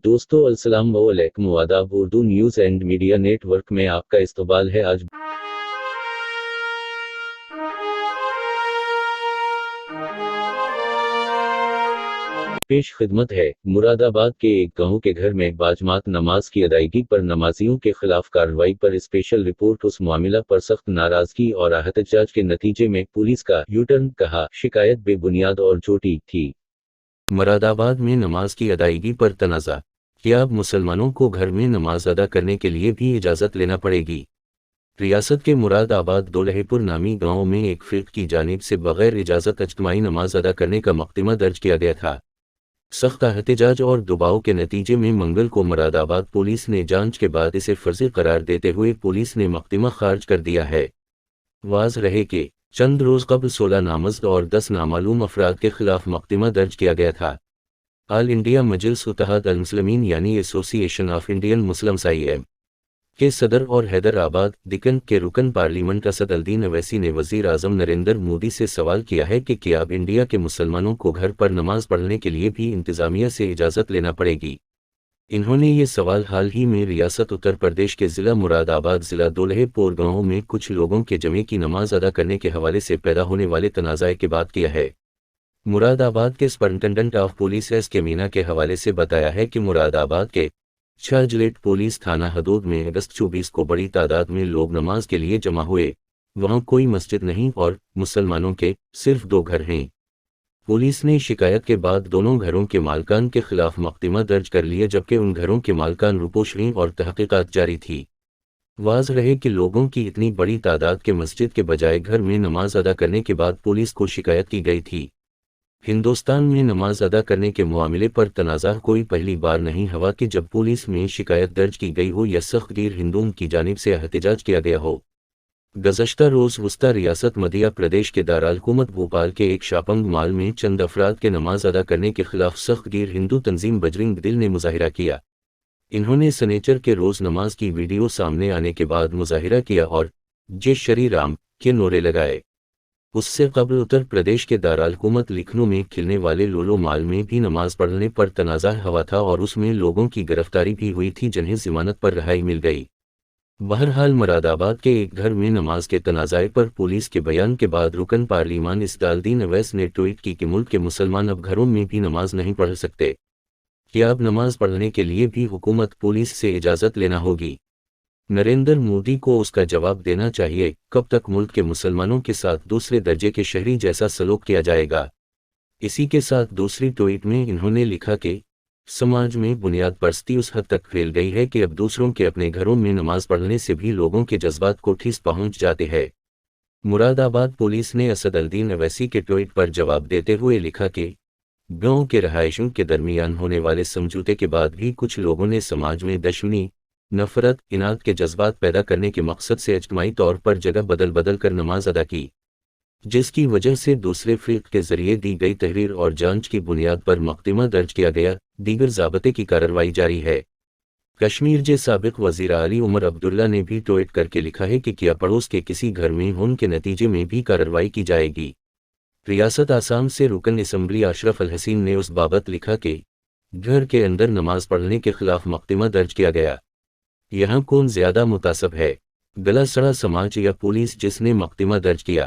دوستو السلام علیکم آداب Urdu news and media network میں آپ کا استقبال ہے۔ آج پیش خدمت ہے۔ مراد آباد کے ایک گاؤں کے گھر میں باجماعت نماز کی ادائیگی پر نمازیوں کے خلاف کارروائی پر اسپیشل رپورٹ۔ اس معاملہ پر سخت ناراضگی اور احتجاج کے نتیجے میں پولیس کا یو ٹرن، کہا شکایت بے بنیاد اور جھوٹی تھی۔ مراد آباد میں نماز کی ادائیگی پر تنازع، کیا اب مسلمانوں کو گھر میں نماز ادا کرنے کے لیے بھی اجازت لینا پڑے گی؟ ریاست کے مراد آباد دولہے پور نامی گاؤں میں ایک فرقے کی جانب سے بغیر اجازت اجتماعی نماز ادا کرنے کا مقدمہ درج کیا گیا تھا۔ سخت احتجاج اور دباؤ کے نتیجے میں منگل کو مراد آباد پولیس نے جانچ کے بعد اسے فرضی قرار دیتے ہوئے پولیس نے مقدمہ خارج کر دیا ہے۔ واضح رہے کہ چند روز قبل 16 نامزد اور 10 نامعلوم افراد کے خلاف مقدمہ درج کیا گیا تھا۔ آل انڈیا مجلس اتحاد المسلمین یعنی ایسوسی ایشن آف انڈین مسلمز (IAM) کے صدر اور حیدرآباد دکن کے رکن پارلیمنٹ اسدالدین اویسی نے وزیر اعظم نریندر مودی سے سوال کیا ہے کہ کیا اب انڈیا کے مسلمانوں کو گھر پر نماز پڑھنے کے لیے بھی انتظامیہ سے اجازت لینا پڑے گی؟ انہوں نے یہ سوال حال ہی میں ریاست اتر پردیش کے ضلع مراد آباد ضلع دولہے پور گاؤں میں کچھ لوگوں کے جمعے کی نماز ادا کرنے کے حوالے سے پیدا ہونے والے تنازع کے بعد کیا ہے۔ مراد آباد کے سپرنٹنڈنٹ آف پولیس ایس کے مینا کے حوالے سے بتایا ہے کہ مراد آباد کے چھاجلیٹ پولیس تھانہ حدود میں اگست 24 کو بڑی تعداد میں لوگ نماز کے لیے جمع ہوئے۔ وہاں کوئی مسجد نہیں اور مسلمانوں کے صرف 2 گھر ہیں۔ پولیس نے شکایت کے بعد دونوں گھروں کے مالکان کے خلاف مقدمہ درج کر لیا، جبکہ ان گھروں کے مالکان روپوشری اور تحقیقات جاری تھی۔ واضح رہے کہ لوگوں کی اتنی بڑی تعداد کے مسجد کے بجائے گھر میں نماز ادا کرنے کے بعد پولیس کو شکایت کی گئی تھی۔ ہندوستان میں نماز ادا کرنے کے معاملے پر تنازع کوئی پہلی بار نہیں ہوا کہ جب پولیس میں شکایت درج کی گئی ہو یا سخت گیر ہندوؤں کی جانب سے احتجاج کیا گیا ہو۔ گزشتہ روز وسطی ریاست مدھیہ پردیش کے دارالحکومت بھوپال کے ایک شاپنگ مال میں چند افراد کے نماز ادا کرنے کے خلاف سخت گیر ہندو تنظیم بجرنگ دل نے مظاہرہ کیا۔ انہوں نے سنیچر کے روز نماز کی ویڈیو سامنے آنے کے بعد مظاہرہ کیا اور جے شری رام کے نعرے لگائے۔ اس سے قبل اتر پردیش کے دارالحکومت لکھنؤ میں کھلنے والے لولو مال میں بھی نماز پڑھنے پر تنازع ہوا تھا اور اس میں لوگوں کی گرفتاری بھی ہوئی تھی جنہیں ضمانت پر رہائی مل گئی۔ بہرحال مراد آباد کے ایک گھر میں نماز کے تنازع پر پولیس کے بیان کے بعد رکن پارلیمان اسدالدین اویسی نے ٹویٹ کی کہ ملک کے مسلمان اب گھروں میں بھی نماز نہیں پڑھ سکتے۔ کیا اب نماز پڑھنے کے لیے بھی حکومت پولیس سے اجازت لینا ہوگی؟ نریندر مودی کو اس کا جواب دینا چاہیے۔ کب تک ملک کے مسلمانوں کے ساتھ دوسرے درجے کے شہری جیسا سلوک کیا جائے گا؟ اسی کے ساتھ دوسری ٹویٹ میں انہوں نے لکھا کہ سماج میں بنیاد پرستی اس حد تک پھیل گئی ہے کہ اب دوسروں کے اپنے گھروں میں نماز پڑھنے سے بھی لوگوں کے جذبات کو ٹھیس پہنچ جاتے ہیں۔ مراد آباد پولیس نے اسدالدین اویسی کے ٹویٹ پر جواب دیتے ہوئے لکھا کہ گاؤں کے رہائشیوں کے درمیان ہونے والے سمجھوتے کے بعد بھی کچھ لوگوں نے سماج میں دشمنی، نفرت، اناد کے جذبات پیدا کرنے کے مقصد سے اجتماعی طور پر جگہ بدل کر نماز ادا کی، جس کی وجہ سے دوسرے فریق کے ذریعے دی گئی تحریر اور جانچ کی بنیاد پر مقدمہ درج کیا گیا۔ دیگر ضابطے کی کارروائی جاری ہے۔ کشمیر کے سابق وزیر اعلی عمر عبداللہ نے بھی ٹویٹ کر کے لکھا ہے کہ کیا پڑوس کے کسی گھر میں ہون کے نتیجے میں بھی کارروائی کی جائے گی۔ ریاست آسام سے رکن اسمبلی اشرف الحسین نے اس بابت لکھا کہ گھر کے اندر نماز پڑھنے کے خلاف مقدمہ درج کیا گیا۔ یہاں کون زیادہ متعصب ہے، گلا سڑا سماج یا پولیس جس نے مقدمہ درج کیا؟